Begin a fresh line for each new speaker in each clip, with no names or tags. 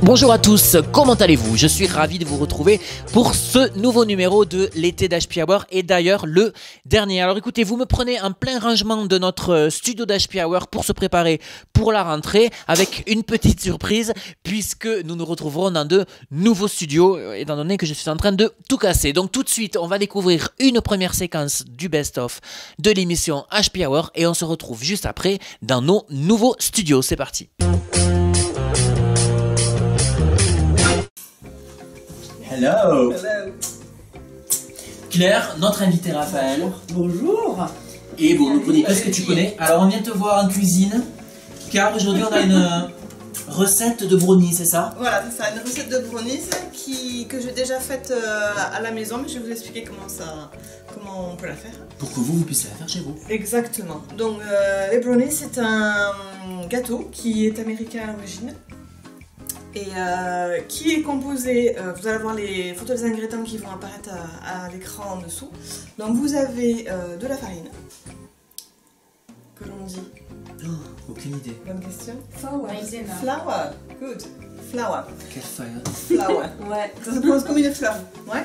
Bonjour à tous, comment allez-vous? Je suis ravi de vous retrouver pour ce nouveau numéro de l'été d'HP Hour et d'ailleurs le dernier. Alors écoutez, vous me prenez en plein rangement de notre studio d'HP Hour pour se préparer pour la rentrée avec une petite surprise puisque nous nous retrouverons dans de nouveaux studios étant donné que je suis en train de tout casser. Donc tout de suite, on va découvrir une première séquence du best-of de l'émission HP Hour et on se retrouve juste après dans nos nouveaux studios. C'est parti. Hello.
Hello.
Claire, notre invité Raphaël.
Bonjour.
Et bon, est-ce que tu connais? Alors on vient te voir en cuisine, car aujourd'hui on a une recette de brownies, c'est ça?
Voilà, c'est ça, une recette de brownies que j'ai déjà faite à la maison, mais je vais vous expliquer comment on peut la faire.
Pour que vous puissiez la faire chez vous.
Exactement. Donc les brownies, c'est un gâteau qui est américain à l'origine. Et qui est composé, vous allez voir les photos des ingrédients qui vont apparaître à l'écran en dessous. Donc vous avez de la farine, que l'on dit.
Oh, aucune idée.
Bonne question.
Flour.
Flour, good. Flour.
Quelle feuille.
Flour. Ouais. Ça se prononce comme une fleur. Ouais.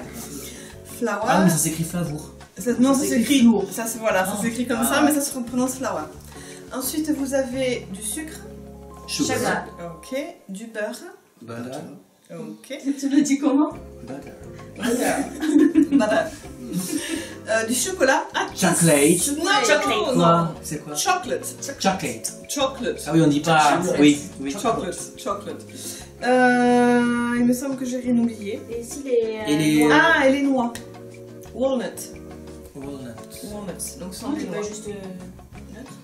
Flour.
Ah mais ça s'écrit flavour.
Non, ça s'écrit
lourd.
Ça voilà, ça s'écrit comme ça, mais ça se prononce flour. Ensuite vous avez du sucre.
Sugar.
Ok. Du beurre.
Butter.
Ok.
Tu le dis comment?
Butter. Du chocolat. Ah,
Chocolate.
Non, chocolate.
Quoi? C'est quoi?
Chocolate.
Chocolate.
Chocolate.
Ah oui, on dit pas. Oui.
Chocolate. Il me semble que j'ai rien oublié.
Et ici les...
Et les...
Ah, et les noix. Walnut.
Walnuts.
Donc, ce sont
Non,
des
c'est
noix.
pas juste...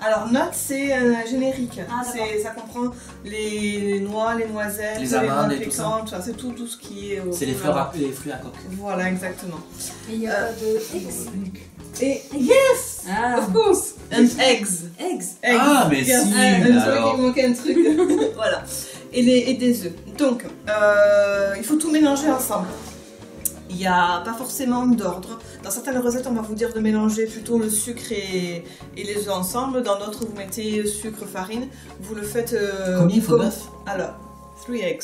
Alors, nuts, c'est générique.
Ah,
Ça comprend les noix, les noisettes,
Les amandes
noix
et tout ça.
piquantes, c'est tout ce qui est...
C'est les fruits à coque.
Voilà, exactement.
Et il y a pas de eggs.
Et yes,
Ah.
of course, and eggs.
Eggs.
Ah, mais
Bien.
si,
Je trouvais
alors.
qu'il manquait un truc. Voilà. Et des œufs. Donc, il faut tout mélanger ensemble. Il n'y a pas forcément d'ordre. Dans certaines recettes, on va vous dire de mélanger plutôt le sucre et les œufs ensemble. Dans d'autres, vous mettez sucre, farine. Vous le faites...
Combien il faut d'œufs?
Alors, 3 eggs.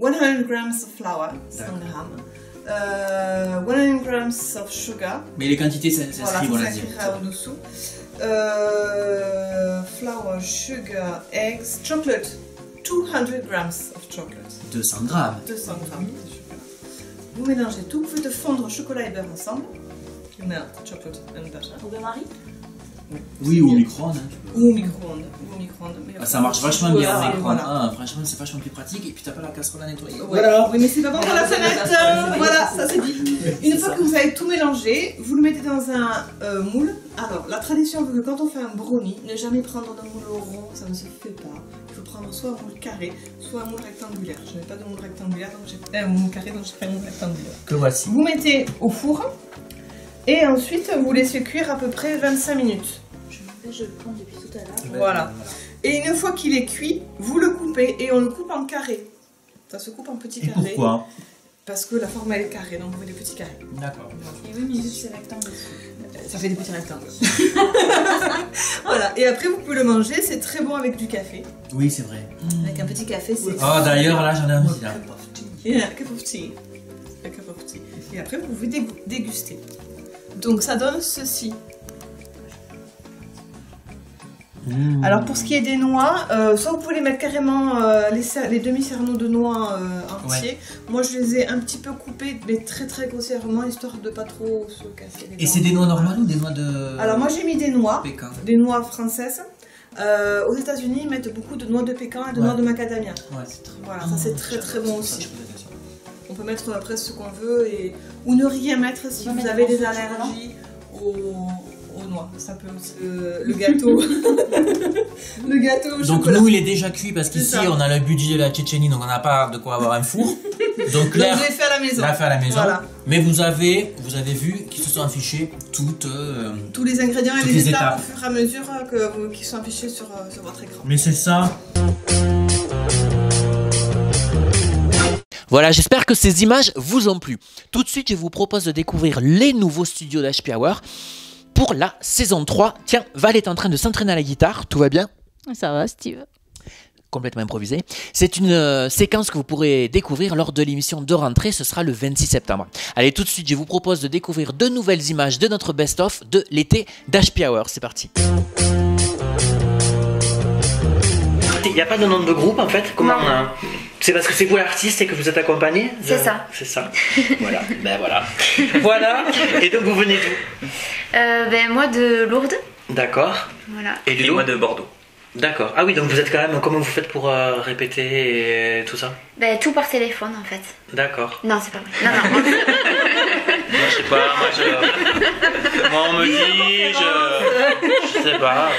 100 grams of flour, 100 grammes. 100 grams of sugar.
Mais les quantités, ça
Voilà,
s'écrit,
ça
voilà.
s'écrira au-dessous. Flour, sugar, eggs, chocolate. 200 grams of chocolate.
200 grammes.
200 grammes. Vous mélangez tout, vous faites fondre chocolat et beurre ensemble. Melt chocolate and butter.
Au bain-marie?
Oui, ou au micro-ondes.
Ou au micro-ondes.
Ah, ça marche vachement bien au
Voilà,
micro-ondes.
voilà.
Ah, franchement, c'est vachement plus pratique. Et puis t'as pas la casserole à nettoyer.
Voilà. Oui, mais c'est pas bon pour la fenêtre. Voilà, ça c'est dit. Une
C'est
fois
ça.
que vous avez tout mélangé, vous le mettez dans un moule. Alors, la tradition veut que quand on fait un brownie, ne jamais prendre de moule rond, ça ne se fait pas. Il faut prendre soit un moule carré, soit un moule rectangulaire. Je n'ai pas de moule rectangulaire, donc j'ai un moule carré, donc j'ai pris un moule rectangulaire.
Que voici.
Vous mettez au four et ensuite vous laissez cuire à peu près 25 minutes.
Je le prends depuis tout à l'heure.
Voilà. Et une fois qu'il est cuit, vous le coupez et on le coupe en carré. Ça se coupe en petits
Et
carrés.
pourquoi?
Parce que la forme elle est carrée, donc vous faites des petits carrés.
D'accord.
Et oui, mais vu que c'est rectangle.
Ça fait des petits rectangles. Voilà. Et après vous pouvez le manger, c'est très bon avec du café.
Oui, c'est vrai.
Avec un petit café, c'est...
Oh, d'ailleurs, là, j'en ai envie, là.
Yeah, a cup of tea. A cup of tea. Et après vous pouvez déguster. Donc ça donne ceci. Alors pour ce qui est des noix, soit vous pouvez les mettre carrément les demi-cerneaux de noix entiers.
Ouais.
Moi je les ai un petit peu coupés, mais très grossièrement, histoire de pas trop se casser les dents.
Et c'est des noix normales ou des noix de...
Alors moi j'ai mis des noix,
pécan?
des noix françaises. Aux États-Unis ils mettent beaucoup de noix de pécan et de noix de macadamia.
Ouais, c'est très
Voilà, ça c'est très bon
Ça,
aussi.
je pose la question.
On peut mettre après ce qu'on veut ou ne rien mettre si
peut
vous
mettre
avez
un
des
morceau de
allergies aux noix. Ça peut aussi le gâteau. Le gâteau au
Donc
chocolat.
nous, il est déjà cuit parce
C'est
qu'ici,
ça.
on a le budget de la Tchétchénie, donc on n'a pas de quoi avoir un four. Donc
Je
Claire
l'ai fait à la maison.
l'a fait à la maison.
Voilà.
Mais vous avez vu qu'ils se sont affichés toutes...
Tous les ingrédients et
Toutes
les
les
étapes
étapes.
au fur et à mesure qui sont affichés sur votre écran.
Mais c'est ça.
Voilà, j'espère que ces images vous ont plu. Tout de suite, je vous propose de découvrir les nouveaux studios d'HP Hour pour la saison 3. Tiens, Val est en train de s'entraîner à la guitare, tout va bien?
Ça va, Steve?
complètement improvisé. C'est une séquence que vous pourrez découvrir lors de l'émission de rentrée, ce sera le 26 septembre. Allez, tout de suite, je vous propose de découvrir de nouvelles images de notre best-of de l'été d'HP Hour. C'est parti.
Il n'y a pas de nom de groupe en fait? Comment C'est parce que c'est vous l'artiste et que vous êtes accompagné?
C'est ça.
C'est ça. Voilà. Ben voilà. Voilà. Et donc vous venez d'où?
Moi de Lourdes.
D'accord.
Voilà.
Et Ludo?
moi de Bordeaux.
D'accord. Ah oui, donc vous êtes quand même... Comment vous faites pour répéter et tout ça?
Tout par téléphone en fait.
D'accord.
Non, c'est pas vrai. Non.
Moi je sais pas, moi on me dit, je sais pas.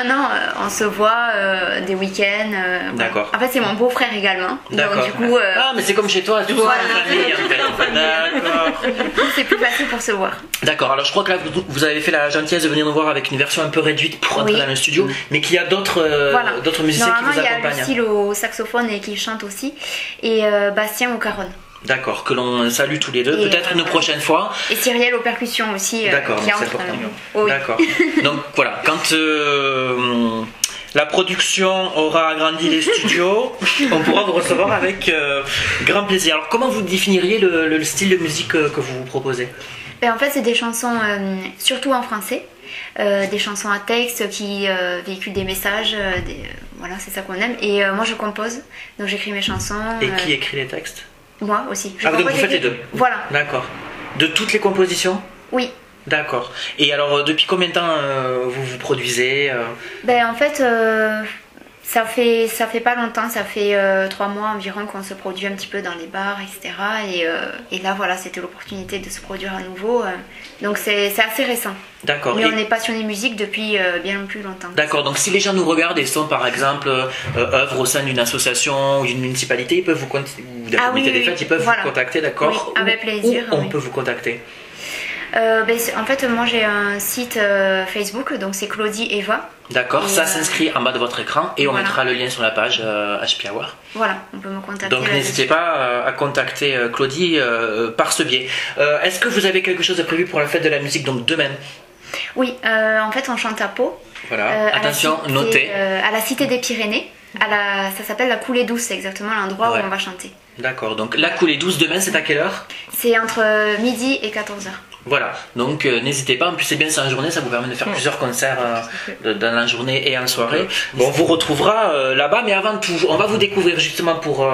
Non, on se voit des week-ends. Voilà.
D'accord.
En fait, c'est mon beau-frère également.
D'accord.
Donc du coup,
Ah mais c'est comme chez toi, tout
Voilà.
ça en famille en fait. D'accord.
c'est plus facile pour se voir.
D'accord, alors je crois que là vous avez fait la gentillesse de venir nous voir avec une version un peu réduite pour entrer
Oui.
dans le studio, mais qu'il y a d'autres d'autres musiciens qui
Normalement,
vous
il y a
accompagnent.
Lucille au saxophone et qui chante aussi. Et Bastien au caron.
D'accord, que l'on salue tous les deux,
Et,
peut-être une prochaine fois.
Et Cyrielle aux percussions aussi.
D'accord,
qui
c'est
entre
important.
Oui.
D'accord. Donc voilà, quand la production aura agrandi les studios, on pourra vous recevoir avec grand plaisir. Alors comment vous définiriez le style de musique que vous proposez?
En fait, c'est des chansons surtout en français. Des chansons à texte qui véhiculent des messages. Voilà, c'est ça qu'on aime. Et moi, je compose. Donc j'écris mes chansons.
Et qui écrit les textes?
Moi aussi.
Ah, donc
compose
vous faites
et
les deux?
Voilà.
D'accord. De toutes les compositions?
Oui.
D'accord. Et alors, depuis combien de temps vous vous produisez
En fait, ça fait pas longtemps, ça fait 3 mois environ qu'on se produit un petit peu dans les bars, etc. Et là, voilà, c'était l'opportunité de se produire à nouveau. Donc c'est assez récent.
D'accord.
Mais on est passionné musique depuis bien plus longtemps.
D'accord, donc si les gens nous regardent et sont par exemple œuvrent au sein d'une association ou d'une municipalité, ils peuvent vous contacter, ou d'un comité des fêtes, ils peuvent
Voilà.
vous contacter, d'accord?
Oui, avec plaisir.
Où on
Oui.
peut vous contacter?
En fait, moi j'ai un site Facebook, donc c'est Claudie Eva.
D'accord,
Et,
ça s'inscrit en bas de votre écran et on
voilà.
mettra le lien sur la page HP Hour.
Voilà, on peut me contacter.
Donc
là-dessus.
n'hésitez pas à contacter Claudie par ce biais. Est-ce que vous avez quelque chose de prévu pour la fête de la musique, donc demain?
Oui, en fait on chante à Pau.
Voilà,
à la
attention,
cité,
notez.
à la Cité des Pyrénées. Ça s'appelle la Coulée Douce, c'est exactement l'endroit
Ouais.
où on va chanter.
D'accord, donc la coulée douce demain, c'est à quelle heure?
C'est entre midi et 14h.
Voilà, donc n'hésitez pas, en plus c'est bien, c'est en journée, ça vous permet de faire plusieurs concerts dans la journée et en soirée. Bon, on vous retrouvera là-bas, mais avant tout, on va vous découvrir justement pour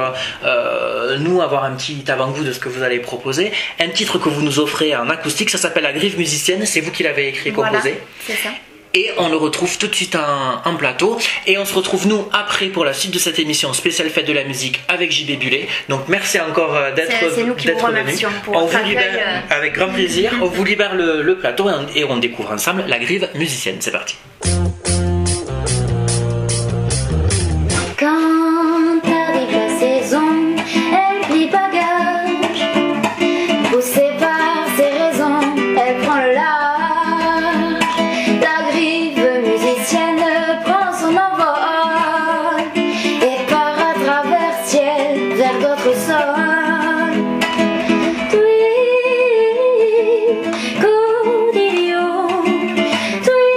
nous avoir un petit avant-goût de ce que vous allez proposer. Un titre que vous nous offrez en acoustique, ça s'appelle La Grive Musicienne, c'est vous qui l'avez écrit et composé.
Voilà, c'est ça.
Et on le retrouve tout de suite en plateau. Et on se retrouve nous après pour la suite de cette émission spéciale fête de la musique avec JB Bullet. Donc merci encore d'être
C'est nous qui vous
venu.
remercions pour
On
votre
vous libère
accueil.
avec grand plaisir. On vous libère le plateau et on découvre ensemble La Grive Musicienne. C'est parti.
Quand arrive la saison, elle plie bagage. Poussée par ses raisons, elle prend le large. La grive musicienne prend son envol et part à travers ciel vers d'autres sols. Tui, codilio, tui,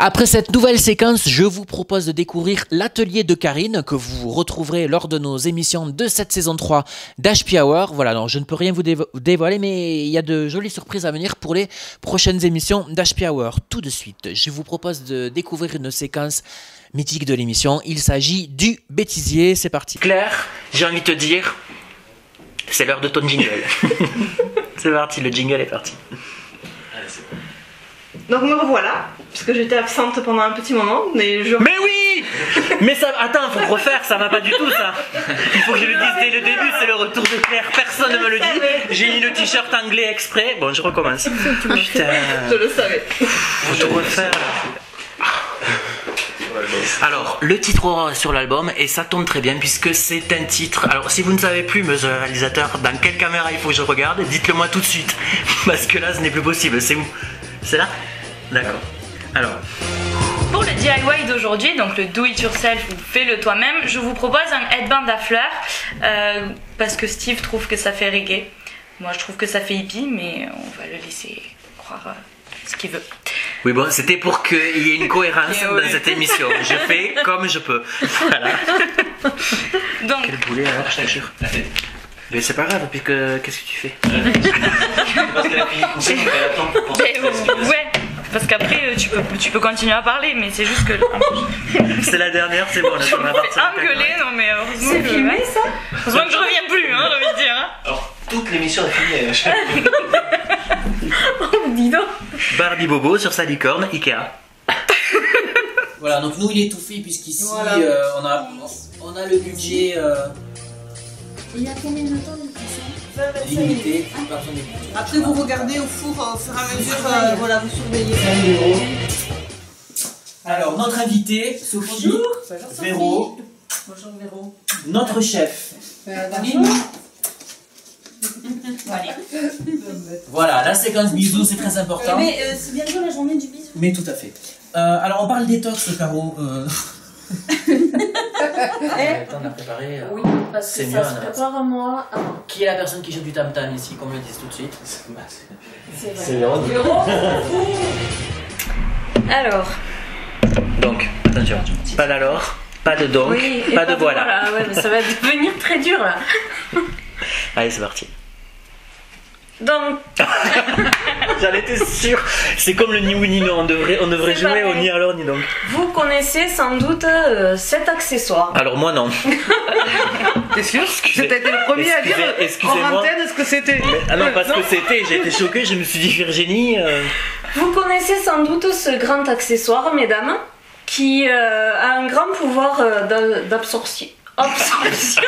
Après cette nouvelle séquence, je vous propose de découvrir l'atelier de Karine que vous retrouverez lors de nos émissions de cette saison 3 d'HP Hour. Voilà, alors je ne peux rien vous dévoiler, mais il y a de jolies surprises à venir pour les prochaines émissions d'HP Hour. Tout de suite, je vous propose de découvrir une séquence mythique de l'émission. Il s'agit du bêtisier. C'est parti.
Claire, j'ai envie de te dire, c'est l'heure de ton jingle. C'est parti, le jingle est parti.
Donc me revoilà, puisque j'étais absente pendant un petit moment, mais je...
Mais oui! Mais ça, attends, faut refaire, ça va pas du tout ça. Il faut que je le dise dès le début, c'est le retour de Claire, personne ne me le dit. J'ai mis le t-shirt anglais exprès. Bon, je recommence. Putain.
Je le savais.
Faut tout refaire. Alors, le titre aura sur l'album, et ça tombe très bien puisque c'est un titre. Alors, si vous ne savez plus, monsieur le réalisateur, dans quelle caméra il faut que je regarde, dites-le moi tout de suite. Parce que là, ce n'est plus possible. C'est où? C'est là? D'accord. Alors.
Pour le DIY d'aujourd'hui, donc le do it yourself ou fais-le toi-même, je vous propose un headband à fleurs parce que Steve trouve que ça fait reggae. Moi, je trouve que ça fait hippie, mais on va le laisser croire ce qu'il veut.
Oui, bon, c'était pour qu'il y ait une cohérence
Et
dans
oui.
cette émission. Je fais comme je peux. Voilà.
Donc,
Quel boulet alors, je t'assure. Mais c'est pas grave, puisque qu'est-ce que tu fais?
Parce qu'elle a fini de couper, donc elle attend pour penser.
ouais, parce qu'après tu peux continuer à parler, mais c'est juste que
C'est la dernière, c'est bon, là, ça
on
m'a
me fait engueuler, non mais heureusement
C'est
que,
filmé ça?
heureusement que je reviens plus, hein, j'ai envie de dire. Hein.
Alors, toute l'émission est finie.
Dis donc.
Barbie Bobo sur sa licorne, Ikea.
Voilà, donc nous il est tout fait puisqu'ici
Voilà.
on a le budget
Il y a combien de temps de cuisson?
limité.
Après vous regardez au four au fur et à mesure, voilà, vous surveillez.
Alors notre invité, Sophie, Véro,
Bonjour Véro.
notre chef. Voilà, la séquence bisous c'est très important.
Mais c'est bientôt la journée du bisou.
Mais tout à fait. Alors on parle détox, Caro. Attends, on a préparé.
Oui, parce
C'est
que
mieux,
ça se
Anna.
prépare à moi.
Qui est la personne qui joue du tam-tam ici, qu'on me le dise tout de suite?
C'est
C'est
vrai.
Véro.
Alors,
Donc, attention, pas d'alors, pas de donc,
oui, et
pas de voilà.
Ouais, mais ça va devenir très dur là.
Allez, c'est parti.
Donc,
J'en étais sûr. C'est comme le ni oui ni non. On devrait
C'est
jouer au
pareil.
ni alors ni donc.
vous connaissez sans doute cet accessoire.
Alors moi non.
T'es sûr? C'était le premier à dire en
Excusez-moi.
antenne ce que c'était.
Ah non, parce que c'était, j'ai été choqué, je me suis dit Virginie.
Vous connaissez sans doute ce grand accessoire, mesdames, qui a un grand pouvoir d'absorption. Absorption.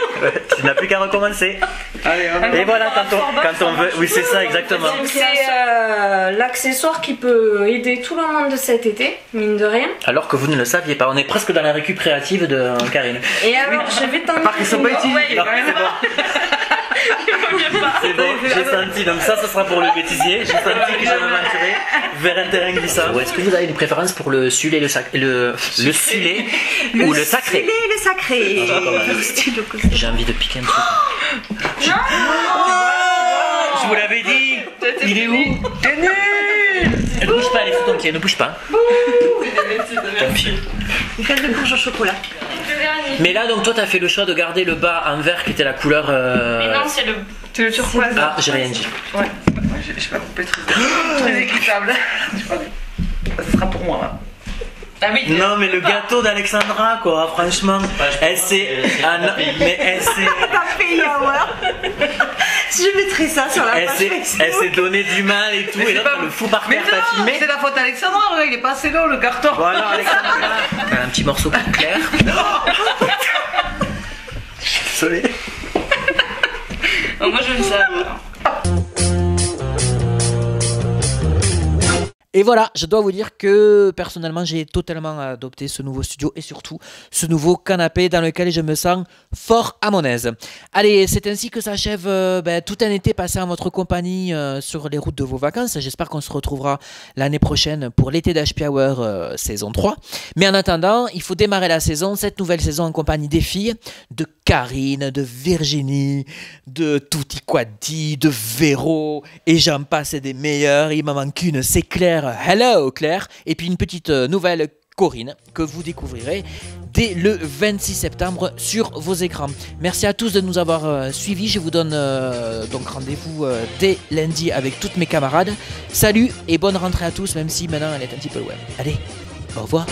Tu n'as plus qu'à recommencer.
Allez,
Et voilà, quand on veut. Oui, c'est ça, exactement.
Donc c'est l'accessoire qui peut aider tout le monde cet été, mine de rien.
Alors que vous ne le saviez pas, on est presque dans la récupérative de Karine.
Et alors, je vais t'en
Part qu'ils sont pas utilisés.
Ouais,
Non, c'est bon. C'est bon, j'ai senti. Donc ça sera pour le bêtisier. J'ai senti que je m'aventurais vers un terrain glissant. Est-ce que vous avez une préférence pour le sulet, le sulet ou le sacré?
le sacré.
J'ai envie de piquer un truc. Je vous l'avais dit. Il est où?
T'es nul.
Ne bouge pas, les fous entiers, ne bouge pas. Tant pis.
Une canne de courge au chocolat.
Mais là, donc toi, t'as fait le choix de garder le bas en vert qui était la couleur.
Mais non, c'est le turquoise.
Ah, j'ai rien dit.
Ouais, je vais pas couper très équitable. Ça sera pour moi. Hein.
Ah oui.
Non, mais le gâteau d'Alexandra, quoi, franchement. Elle s'est. Ah non, mais elle s'est.
Je mettrai ça sur la
Elle s'est donné du mal et tout, et là, le fou par
Mais
terre, t'as
non,
filmé.
c'est la faute d'Alexandra, il est pas assez long le carton.
Voilà, Alexandra. Un petit morceau pour Claire. Désolé.
Moi, je le savais.
Et voilà, je dois vous dire que personnellement, j'ai totalement adopté ce nouveau studio et surtout ce nouveau canapé dans lequel je me sens fort à mon aise. Allez, c'est ainsi que s'achève tout un été passé en votre compagnie sur les routes de vos vacances. J'espère qu'on se retrouvera l'année prochaine pour l'été d'HP Hour saison 3. Mais en attendant, il faut démarrer la saison, cette nouvelle saison en compagnie des filles, de Karine, de Virginie, de Tutti Quaddi, de Véro, et j'en passe et des meilleurs. Il m'en manque une, c'est Claire, Claire, hello Claire, et puis une petite nouvelle Corinne que vous découvrirez dès le 26 septembre sur vos écrans. Merci à tous de nous avoir suivis. Je vous donne donc rendez-vous dès lundi avec toutes mes camarades. Salut et bonne rentrée à tous, même si maintenant elle est un petit peu loin. Allez, au revoir.